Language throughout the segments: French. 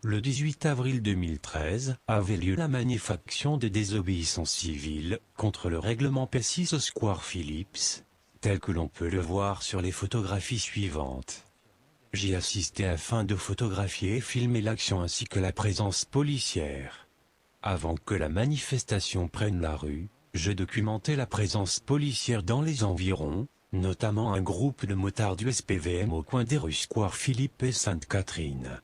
Le 18 avril 2013 avait lieu la manifestation de désobéissance civile contre le règlement P6 au Square Phillips, tel que l'on peut le voir sur les photographies suivantes. J'y assistais afin de photographier et filmer l'action ainsi que la présence policière. Avant que la manifestation prenne la rue, je documentais la présence policière dans les environs, notamment un groupe de motards du SPVM au coin des rues Square Philippe et Sainte-Catherine.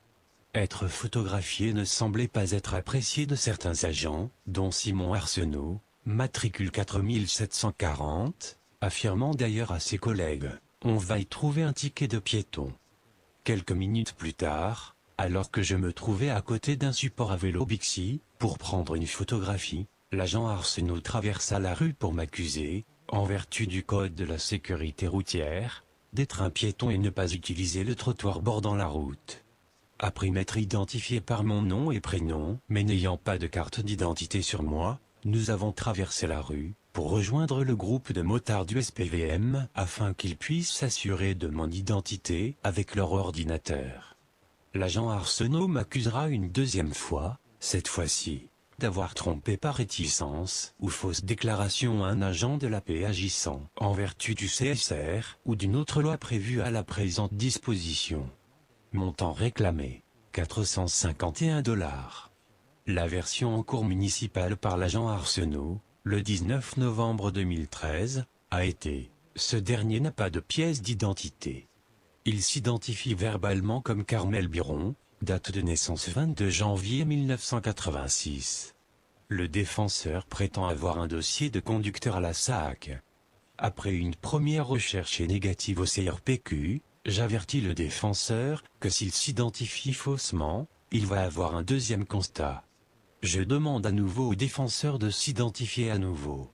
Être photographié ne semblait pas être apprécié de certains agents, dont Simon Arsenault, matricule 4740, affirmant d'ailleurs à ses collègues « On va y trouver un ticket de piéton ». Quelques minutes plus tard, alors que je me trouvais à côté d'un support à vélo Bixi, pour prendre une photographie, l'agent Arsenault traversa la rue pour m'accuser, en vertu du code de la sécurité routière, d'être un piéton et ne pas utiliser le trottoir bordant la route. Après m'être identifié par mon nom et prénom, mais n'ayant pas de carte d'identité sur moi, nous avons traversé la rue, pour rejoindre le groupe de motards du SPVM, afin qu'ils puissent s'assurer de mon identité avec leur ordinateur. L'agent Arsenault m'accusera une deuxième fois, cette fois-ci, d'avoir trompé par réticence ou fausse déclaration un agent de la paix agissant en vertu du CSR ou d'une autre loi prévue à la présente disposition. Montant réclamé, 451 $. La version en cours municipale par l'agent Arsenault, le 19 novembre 2013, a été « Ce dernier n'a pas de pièce d'identité ». Il s'identifie verbalement comme Carmel Biron, date de naissance 22 janvier 1986. Le défenseur prétend avoir un dossier de conducteur à la SAC. Après une première recherche négative au CRPQ, j'avertis le défenseur que s'il s'identifie faussement, il va avoir un deuxième constat. Je demande à nouveau au défenseur de s'identifier à nouveau.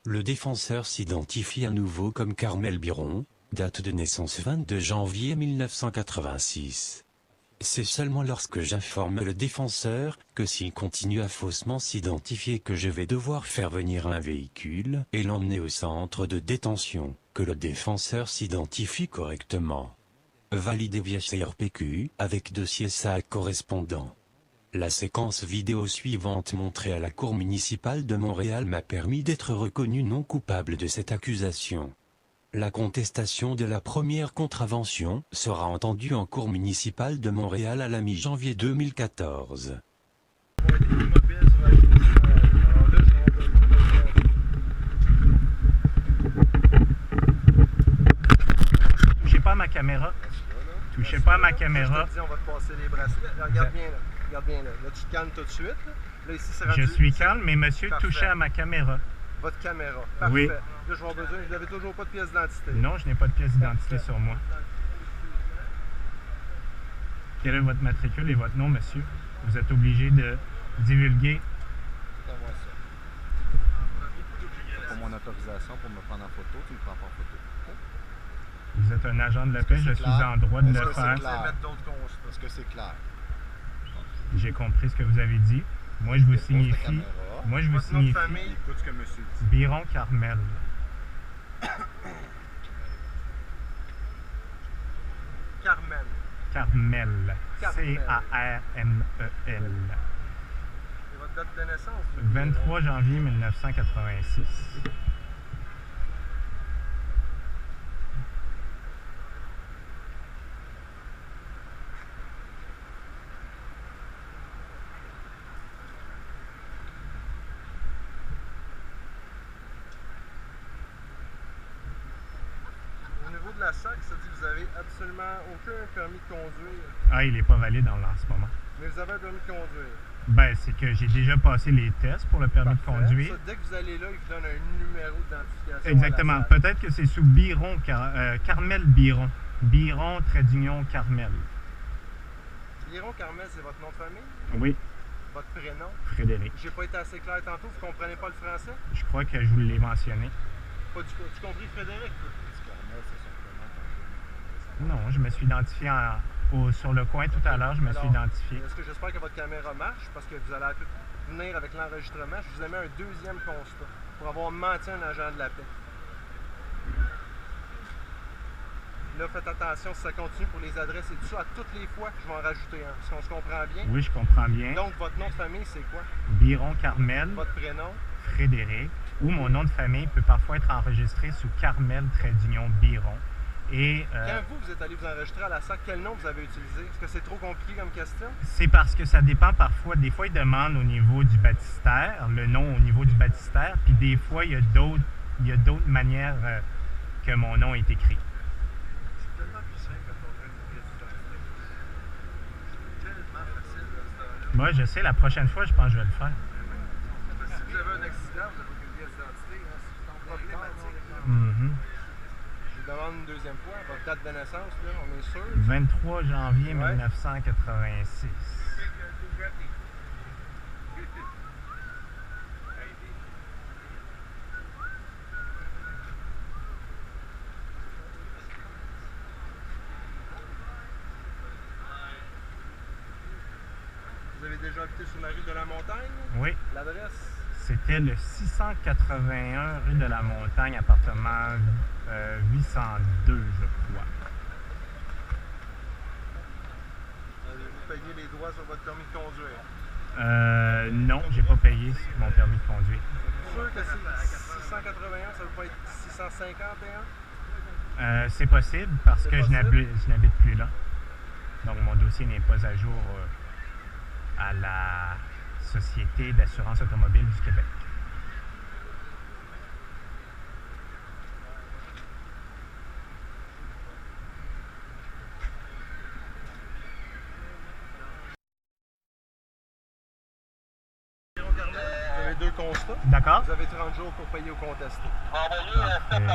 Le défenseur s'identifie à nouveau comme Carmel Biron, date de naissance 22 janvier 1986. C'est seulement lorsque j'informe le défenseur que s'il continue à faussement s'identifier que je vais devoir faire venir un véhicule et l'emmener au centre de détention, que le défenseur s'identifie correctement. Validé via CRPQ avec dossier SAC correspondant. La séquence vidéo suivante montrée à la Cour municipale de Montréal m'a permis d'être reconnu non coupable de cette accusation. La contestation de la première contravention sera entendue en Cour municipale de Montréal à la mi-janvier 2014. Touchez pas à ma caméra. Touchez pas à ma caméra. On va te passer les bracelets. Regarde bien là. Regarde bien là. Là, tu te calmes tout de suite. Là, ici, c'est rendu... Je suis calme, mais monsieur, touchez à ma caméra. Votre caméra. Parfait. Oui. Là, je vais avoir besoin. Vous n'avez toujours pas de pièce d'identité. Non, je n'ai pas de pièce d'identité sur moi. Quel est votre matricule et votre nom, monsieur? Vous êtes obligé de divulguer. Donne-moi ça. Pour mon autorisation pour me prendre en photo, tu me prends pas en photo. Vous êtes un agent de la paix, je suis en droit de le faire. Est-ce que c'est clair? J'ai compris ce que vous avez dit. Moi, je vous signifie. Moi, je vous signifie. Écoute ce que monsieur dit. Biron Carmel. Carmel. Carmel. C-A-R-M-E-L. Et votre date de naissance? 23 janvier 1986. Au niveau de la SAC, ça dit que vous avez absolument aucun permis de conduire. Ah, il n'est pas valide en ce moment. Mais vous avez un permis de conduire. Ben, c'est que j'ai déjà passé les tests pour le permis de conduire. Ça, dès que vous allez là, il vous donne un numéro d'identification. Exactement. Peut-être que c'est sous Biron, Carmel Biron. Biron, trait d'union, Carmel. Biron Carmel, c'est votre nom de famille? Oui, Votre prénom? Frédéric. J'ai pas été assez clair tantôt, vous comprenez pas le français? Je crois que je vous l'ai mentionné. Pas du tout. Tu compris Frédéric? Carmel, c'est son prénom. Non, je me suis identifié sur le coin tout à l'heure, je me suis identifié. Est-ce que j'espère que votre caméra marche? Parce que vous allez venir avec l'enregistrement. Je vous ai mis un deuxième constat pour avoir menti à un agent de la paix. Là, faites attention si ça continue pour les adresses et tout ça. À toutes les fois, je vais en rajouter un. Est-ce qu'on se comprend bien? Oui, je comprends bien. Donc, votre nom de famille, c'est quoi? Biron Carmel, Votre prénom? Frédéric, ou mon nom de famille peut parfois être enregistré sous Carmel-Biron. Et Quand vous êtes allé vous enregistrer à la SAC, quel nom vous avez utilisé? Est-ce que c'est trop compliqué comme question? c'est parce que ça dépend parfois. Des fois, ils demandent au niveau du baptistère, le nom au niveau du baptistère, puis des fois, il y a d'autres manières que mon nom est écrit. C'est tellement plus simple quand on fait une pièce d'identité. C'est tellement facile de ce temps-là. Moi, je sais, la prochaine fois, je pense que je vais le faire. Parce que si vous avez un accident, vous n'avez qu'une pièce d'identité, hein, c'est problématique. Mhm. Je vous demande une deuxième fois, votre date de naissance, là, on est sûr? 23 janvier Ouais. 1986. Vous avez déjà habité sur la rue de la Montagne? Oui, L'adresse? c'était le 681 rue de la Montagne, appartement 802, je crois. Avez-vous payé les droits sur votre permis de conduire? Non, j'ai pas payé mon permis de conduire. Sûr que c'est 681, ça ne veut pas être 651? C'est possible parce C'est que je possible? n'habite plus là. Donc mon dossier n'est pas à jour à la Société d'assurance automobile du Québec. Vous avez deux constats. D'accord? Vous avez 30 jours pour payer ou contester. Parfait.